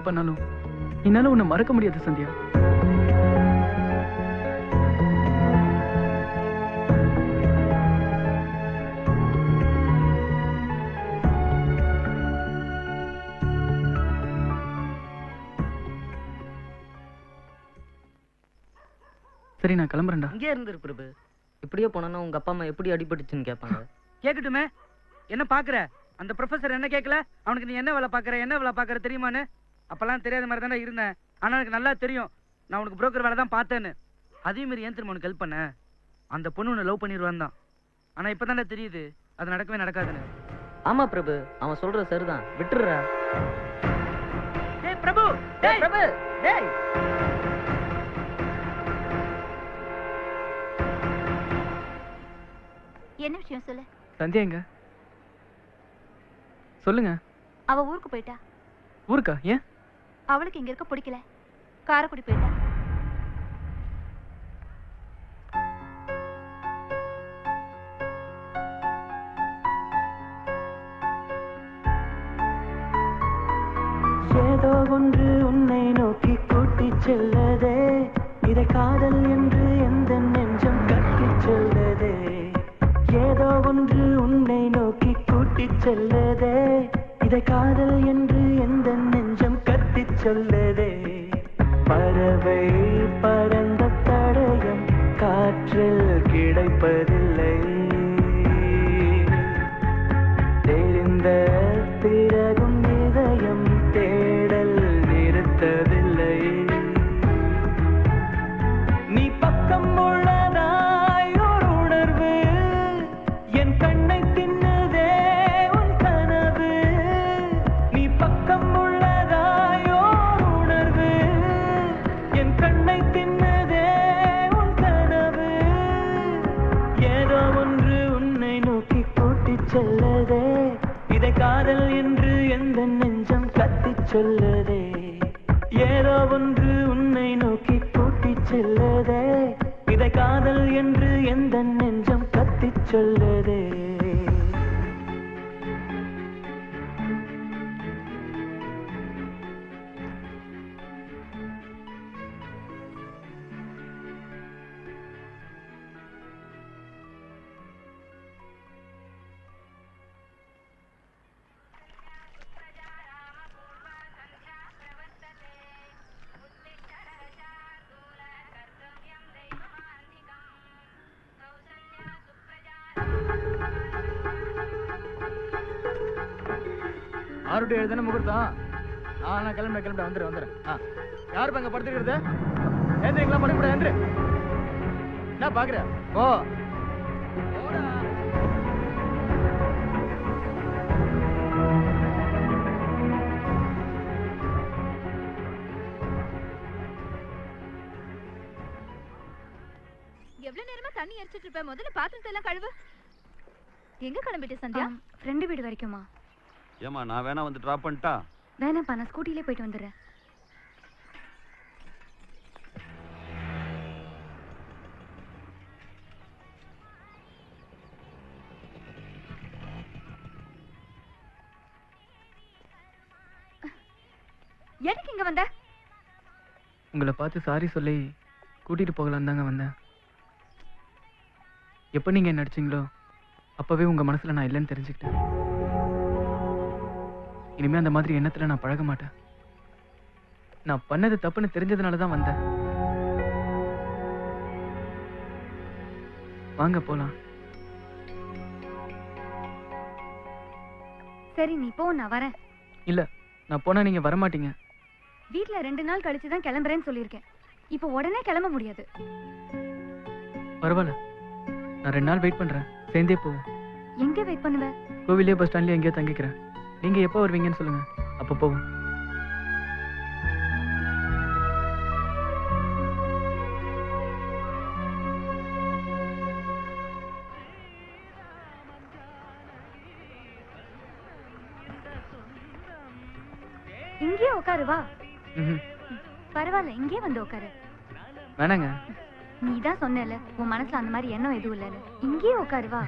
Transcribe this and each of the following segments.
என்ன பண்ணாலும் என்னால உன்னை மறக்க முடியாது சந்தியா. சரி நான் கிளம்புறேன்டா. இங்கே இருந்துரு பிரபு. இப்படியே போனா உங்க அப்பா அம்மா எப்படி அடிபட்டுச்சுன்னு கேட்பாங்க. கேட்கட்டுமே. என்ன பாக்குற? அந்த ப்ரொஃபசர் என்ன கேட்கல? அவனுக்கு நீ என்ன வேலை பாக்குற தெரியுமான்னு? அப்பெல்லாம் தெரியாத மாதிரி தானே இருந்தேன். ஆனா எனக்கு நல்லா தெரியும் நான் உனக்கு புரோக்கர் வேலை தான் பார்த்தேன்னு. அதே மாதிரி ஏன் திரும்ப உனக்கு ஹெல்ப் பண்ண? அந்த பொண்ணு உன்னை லவ் பண்ணிடுவான் தான். ஆனா இப்பதானே தெரியுது அது நடக்கவே நடக்காதுன்னு. ஆமா பிரபு, அவன் சொல்ற சரிதான், விட்டுடுறா. டேய் பிரபு, டேய் பிரபு, டேய். என்ன விஷயம் சொல்லு. சந்தியா எங்க? சொல்லுங்க. அவ ஊருக்கு போயிட்டா. ஊருக்கா? ஏன்? அவளுக்கு இங்க இருக்க பிடிக்கல, காரைக்குடி போயிட்டா. ஏதோ ஒன்று உன்னை நோக்கி கூட்டி செல்லதே, இதை காதல் என்று எந்த நெஞ்சம் கட்டி செல்லதே. ஏதோ ஒன்று உன்னை நோக்கி கூட்டி செல்லதே, இதை காதல் என்று எந்த நெஞ்சம் கட்டி சொல்லதே. பறவை பறந்த தடயம் காற்றில் கிடைப்பதில்லை, தெரிந்த பிறகும் இதயம் தேடல் நிறுத்தவில்லை. நீ பக்கம் உள்ளதாய் ஒரு உணர்வு என் கண்ணை தின்னுதே உன் கனவு. நீ பக்கம் உள்ளதாய் ஒரு உணர்வு என் கண்ணை தின்னுதே உன் கனவு. ஏதோ ஒன்று உன்னை நோக்கி கூட்டிச் செல்லதே, இதை காதல் என்று எந்த நெஞ்சம் கத்திச் சொல்லதே. ஏதோ ஒன்று உன்னை நோக்கி கூட்டிச் செல்லதே, இதை காதல் என்று எந்த நெஞ்சம் கத்திச் சொல்லதே. ஆறுட்டு எழுதுன முகூர்த்தம். நான் கிளம்ப வந்துடுறேன். யாரு அங்க படுத்துக்கிறது? ஏந்திரிங்களா? படுக்கூட ஏந்திரு. என்ன பாக்குற? ஓ எவ்வளவு நேரமா தண்ணி எரிச்சிட்டு இருப்ப? முதல்ல பாத்திரத்தை எல்லாம் கழுவு. எங்க கிளம்பிட்ட சந்தியா? ஃப்ரெண்டு வீடு வரைக்குமா? ஏமா நான் வேணா வந்து டிராப் பண்ணிட்டா? வேணாம்ப்பா, நான் ஸ்கூட்டிலே போயிட்டு வந்துடுறேன். எதுக்கு இங்க வந்த? உங்களை பார்த்து சாரி சொல்லி கூட்டிட்டு போகலாம் தாங்க வந்தேன். எப்போ நீங்க என்ன நடிச்சீங்களோ அப்பவே உங்க மனசுல நான் இல்லைன்னு தெரிஞ்சுக்கிட்டேன். இனிமே அந்த மாதிரி எண்ணத்துல நான் பழக மாட்டேன். நான் பண்ணது தப்புன்னு தெரிஞ்சதுனாலதான் வந்தேன். வாங்க போலாம். சரி நீ போ, நான் வரேன். இல்ல, நான் போனா நீங்க வர மாட்டீங்க. வீட்ல 2 நாள் கழிச்சு தான் கிளம்புறேன்னு சொல்லியிருக்கேன். இப்போ உடனே கிளம்ப முடியாது. பரவாயில்ல, நான் 2 நாள் வெயிட் பண்றேன். சேர்ந்தே போவோம். எங்க வெயிட் பண்ணுவ? கோவிலே பஸ் ஸ்டாண்ட்லயே எங்கேயோ தங்கிக்கிறேன். நீங்க எப்போ வருவீங்கன்னு சொல்லுங்க, அப்ப போவோம். இங்கே உட்காரு வா. ம்ஹும். பரவாயில்ல, இங்கே வந்து உட்காரு. வேணாங்க. நீ தான் சொன்னல உன் மனசுல அந்த மாதிரி எண்ணம் எதுவும் இல்லைன்னு. இங்கே உட்காரு வா.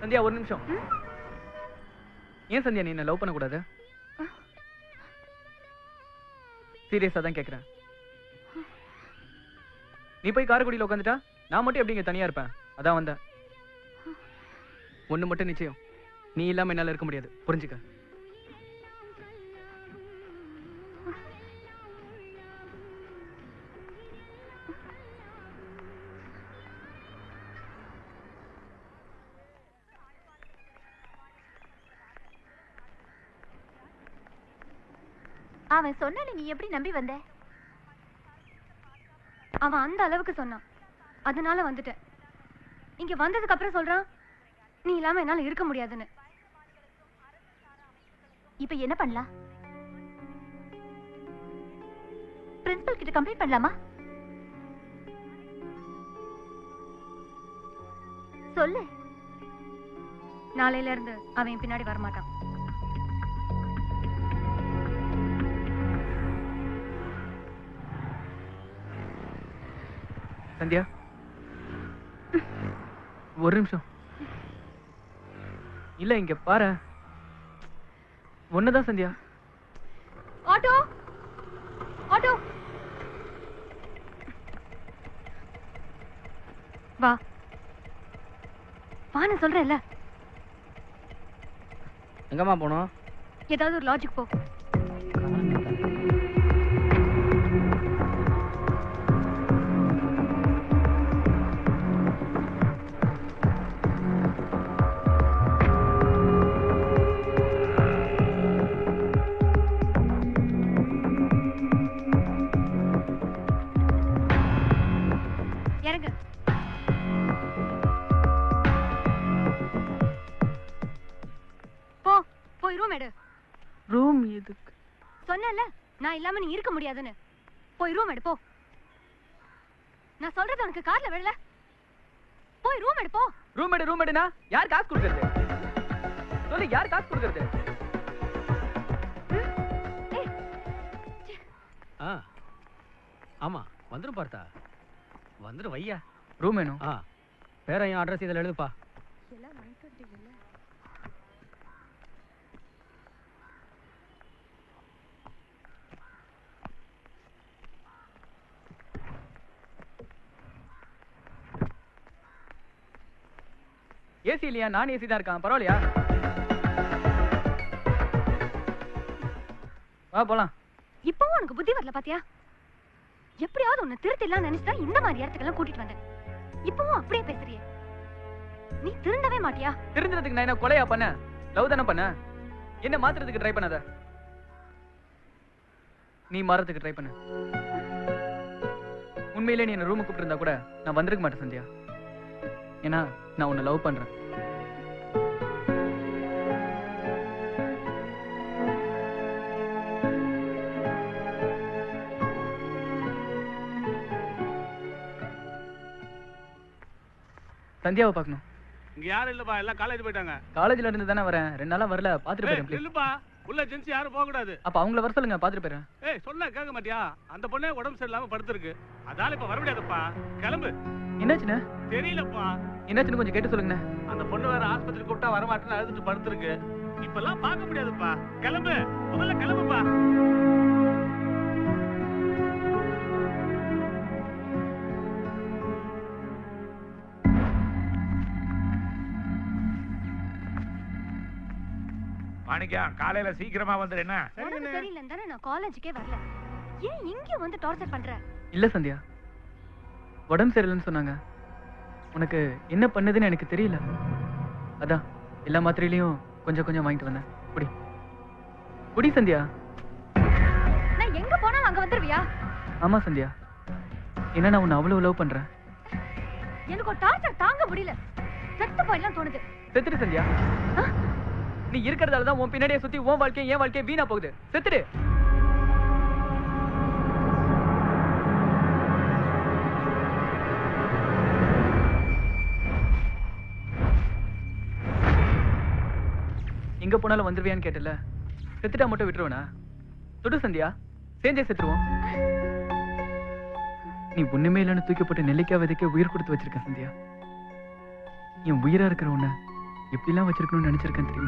சந்தியா ஒரு நிமிஷம். ஏன் சந்தியா நீ என்ன லவ் பண்ண கூடாது? சீரியஸா தான் கேக்குறேன். நீ போய் காரைக்குடியில உட்காந்துட்டா நான் மட்டும் எப்படி இங்க தனியா இருப்பேன்? அதான் வந்தேன். ஒண்ணு மட்டும் நிச்சயம், நீ இல்லாம என்னால இருக்க முடியாது, புரிஞ்சுக்க. அவன் சொன்னால நீ எப்படி நம்பி வந்த? அவன் அந்த அளவுக்கு சொன்னான், அதனால வந்துட்டேன். இங்க வந்ததுக்கு அப்புறம் சொல்றான் நீ இல்லாம என்னால இருக்க முடியாதுன்னு. இப்ப என்ன பண்ணலாம்? பிரின்சிபல் கிட்ட கம்ப்ளைண்ட் பண்ணலாமா? சொல்லு. நாளையில இருந்து அவன் என் பின்னாடி வரமாட்டான். சந்தியா ஒரு நிமிஷம். இல்ல இங்க பாரு, ஒண்ணுதான் சந்தியா. ஆட்டோ ஆட்டோ வா வா, நான் சொல்றேன்ல. எங்கம்மா போனோம்? ஏதாவது ஒரு லாஜிக் போ. இறங்கு. போ, போய் ரூம் எடு. ரூம் எதுக்கு? சொன்னல நான் இல்லாம நீ இருக்க முடியாதுன்னு. போய் ரூம் எடு போ. நான் சொல்றது உனக்கு காதுல விழல. போய் ரூம் எடு போ. ரூம் எடுனா யார் காசு கொடுக்கறது? சொல்லு, யார் காசு கொடுக்கறது? ஆமா வந்துரும் பார்த்தா, வந்துரு வையா. ரூம் வேணும். பேரையும் அட்ரஸ் இதில் எழுதுப்பா. ஏசி இல்லையா? நான் ஏசி தான் இருக்கான், பரவாயில்லையா? வா போலாம். இப்பவும் உனக்கு புத்தி வரல பாத்தியா? எப்படியாவது உன்னை திருத்திடலாம் நினைச்சா இந்த மாதிரி இடத்துக்கெல்லாம் கூட்டிட்டு வந்தேன். இப்பவும் அப்படியே பேசுறியே, நீ திருந்தவே மாட்டியா? திருந்ததுக்கு நான் என்ன கொலையா பண்ண? லவ் தானே பண்ண. என்ன மாத்துறதுக்கு ட்ரை பண்ணாத, நீ மாறதுக்கு ட்ரை பண்ண. உண்மையிலே நீ என்ன ரூமுக்கு கூப்பிட்டு இருந்தா கூட நான் வந்திருக்க மாட்டேன் சந்தியா. ஏன்னா நான் உன்னை லவ் பண்றேன். சந்தியாவை பார்க்கணும். இங்க யாரும் இல்லப்பா, எல்லாம் காலேஜ் போயிட்டாங்க. காலேஜ்ல இருந்து தானே வரேன், 2 நாளா வரல, பாத்துட்டு போறேன். இல்லப்பா, உள்ள ஜென்ஸ் யாரும் போக கூடாது. அப்ப அவங்கள வர சொல்லுங்க, பாத்துட்டு போறேன். ஏய் சொன்னா கேட்க மாட்டியா? அந்த பொண்ணே உடம்பு சரியில்லாம படுத்திருக்கு, அதால இப்ப வர முடியாதுப்பா. கிளம்பு. என்னாச்சுண்ணே? தெரியலப்பா. என்னாச்சுன்னு கொஞ்சம் கேட்டு சொல்லுங்கண்ணே. அந்த பொண்ணு வேற ஆஸ்பத்திரி கூப்பிட்டா வர மாட்டேன்னு அழுதுட்டு படுத்திருக்கு. இப்பெல்லாம் பார்க்க முடியாதுப்பா. கிளம்பு, முதல்ல கிளம்புப்பா. மாணிக்கம், காலையில சீக்கிரமா வந்துரு. என்ன உனக்கு தெரியலன்னு தானே நான் காலேஜுக்கே வரல. ஏன் இங்க வந்து டார்ச்சர் பண்ற? இல்ல சந்தியா, உடம்பு சரியில்லைன்னு சொன்னாங்க. உனக்கு என்ன பண்ணுதுன்னு எனக்கு தெரியல, அதான் எல்லா மாத்திரையிலையும் கொஞ்சம் கொஞ்சம் வாங்கிட்டு வந்தேன். குடி குடி சந்தியா. நான் எங்க போனாலும் அங்க வந்துருவியா? ஆமா சந்தியா, ஏன்னா நான் உன்னை அவ்வளவு லவ் பண்றேன். எனக்கு ஒரு டார்ச்சர் தாங்க முடியல, செத்து போயிடலாம் தோணுது. செத்துடு சந்தியா. நீ இருக்கிறதால தான் உன் பின்னாடியே சுத்தி உன் வாழ்க்கை என் வாழ்க்கை வீணா போகுது. செத்துடு. எங்க போனாலும் வந்துருவியான்னு கேட்டல, செத்துட்டா மட்டும் விட்டுருவனா? சுடு சந்தியா, சேஞ்சே செத்துருவோம். நீ ஒண்ணுமே இல்லைன்னு தூக்கப்பட்டு நெல்லிக்காய் விதைக்க உயிர் கொடுத்து வச்சிருக்க சந்தியா. என் உயிரா இருக்கிற உன்னை எப்படிலாம் வச்சிருக்கணும்னு நினைச்சிருக்கேன் தெரியுமா?